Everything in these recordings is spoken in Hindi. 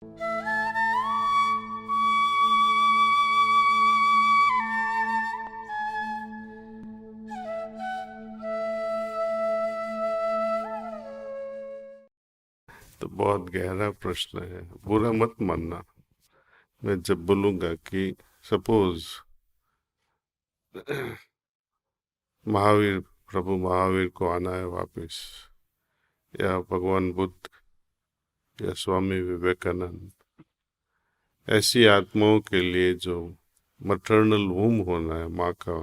तो बहुत गहरा प्रश्न है, बुरा मत मानना। मैं जब बोलूंगा कि सपोज महावीर, प्रभु महावीर को आना है वापस, या भगवान बुद्ध, या स्वामी विवेकानंद, ऐसी आत्माओं के लिए जो मटर्नल वूम होना है, माँ का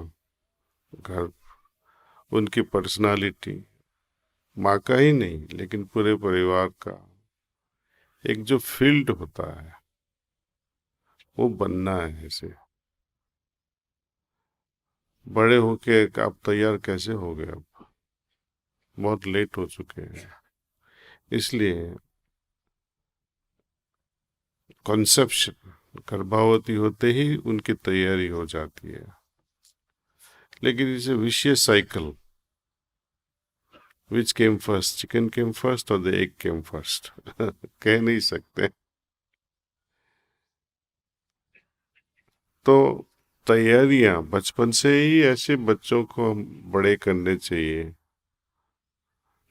घर, उनकी पर्सनालिटी, माँ का ही नहीं लेकिन पूरे परिवार का एक जो फील्ड होता है, वो बनना है। ऐसे बड़े होके आप तैयार कैसे हो गए? अब बहुत लेट हो चुके हैं। इसलिए कॉन्सेप्शन, गर्भवती होते ही उनकी तैयारी हो जाती है। लेकिन इसे vicious cycle, which came first, chicken came first और द एग केम फर्स्ट, कह नहीं सकते। तो तैयारियां बचपन से ही ऐसे बच्चों को हम बड़े करने चाहिए।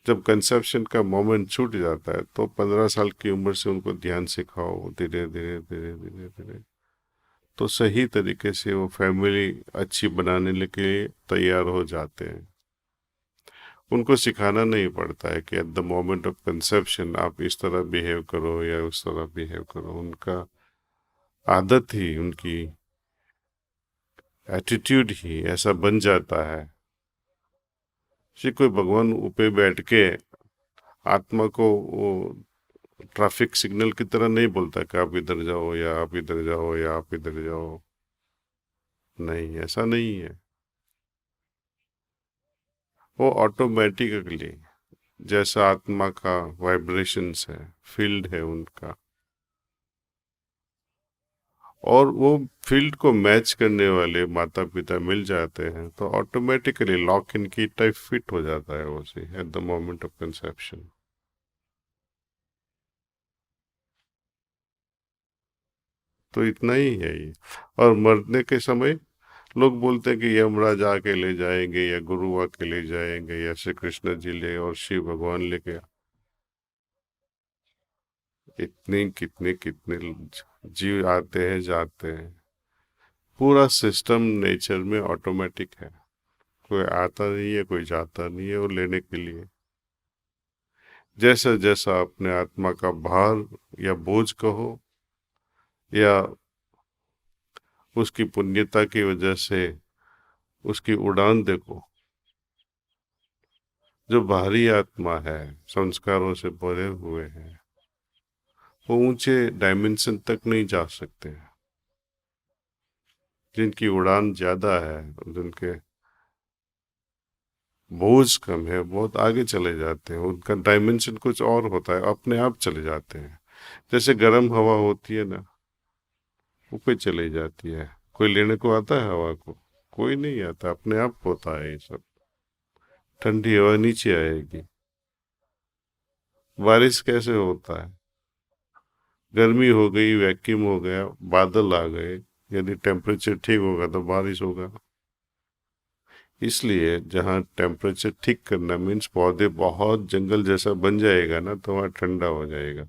जब कंसेप्शन का मोमेंट छूट जाता है तो 15 साल की उम्र से उनको ध्यान सिखाओ, धीरे धीरे धीरे धीरे धीरे, तो सही तरीके से वो फैमिली अच्छी बनाने के लिए तैयार हो जाते हैं। उनको सिखाना नहीं पड़ता है कि eight the moment of conception आप इस तरह बिहेव करो या उस तरह बिहेव करो। उनका आदत ही, उनकी एटीट्यूड ही ऐसा बन जाता है। कि कोई भगवान ऊपर बैठ के आत्मा को वो ट्रैफिक सिग्नल की तरह नहीं बोलता कि आप इधर जाओ या आप इधर जाओ या आप इधर जाओ। नहीं, ऐसा नहीं है। वो ऑटोमेटिकली, जैसा आत्मा का वाइब्रेशंस है, फील्ड है उनका, और वो फील्ड को मैच करने वाले माता पिता मिल जाते हैं तो ऑटोमेटिकली लॉक इन की टाइप फिट हो जाता है वो see at the moment of conception. तो इतना ही है ये। और मरने के समय लोग बोलते हैं कि यमराज आके ले जाएंगे या गुरु आके ले जाएंगे या श्री कृष्ण जी ले और शिव भगवान लेके। इतने कितने कितने जीव आते हैं जाते हैं। पूरा सिस्टम नेचर में ऑटोमेटिक है। कोई आता नहीं है, कोई जाता नहीं है वो लेने के लिए। जैसा जैसा अपने आत्मा का भार या बोझ कहो, या उसकी पुण्यता की वजह से उसकी उड़ान देखो, जो भारी आत्मा है, संस्कारों से भरे हुए हैं, वो ऊंचे डायमेंशन तक नहीं जा सकते। जिनकी उड़ान ज्यादा है, जिनके बोझ कम है, बहुत आगे चले जाते हैं। उनका डायमेंशन कुछ और होता है, अपने आप चले जाते हैं। जैसे गर्म हवा होती है ना, ऊपर चली जाती है। कोई लेने को आता है हवा को? कोई नहीं आता, अपने आप होता है ये सब। ठंडी हवा नीचे आएगी। बारिश कैसे होता है? गर्मी हो गई, वैक्यूम हो गया, बादल आ गए, यदि टेम्परेचर ठीक होगा तो बारिश होगा। इसलिए जहाँ टेम्परेचर ठीक करना मीन्स पौधे बहुत जंगल जैसा बन जाएगा ना, तो वहाँ ठंडा हो जाएगा,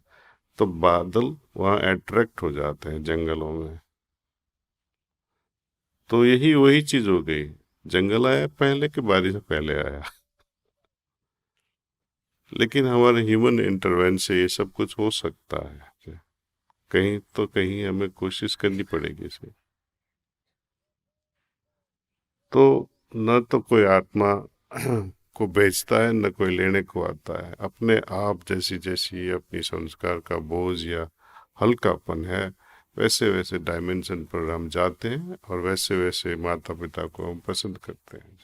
तो बादल वहाँ अट्रैक्ट हो जाते हैं जंगलों में। तो यही वही चीज हो गई। जंगल आया पहले कि बारिश पहले आया? लेकिन हमारे ह्यूमन इंटरवेंशन से ये सब कुछ हो सकता है। कहीं तो कहीं हमें कोशिश करनी पड़ेगी इसे। तो न तो कोई आत्मा को बेचता है, न कोई लेने को आता है। अपने आप जैसी जैसी अपनी संस्कार का बोझ या हल्कापन है, वैसे वैसे डायमेंशन पर हम जाते हैं और वैसे वैसे माता पिता को हम पसंद करते हैं।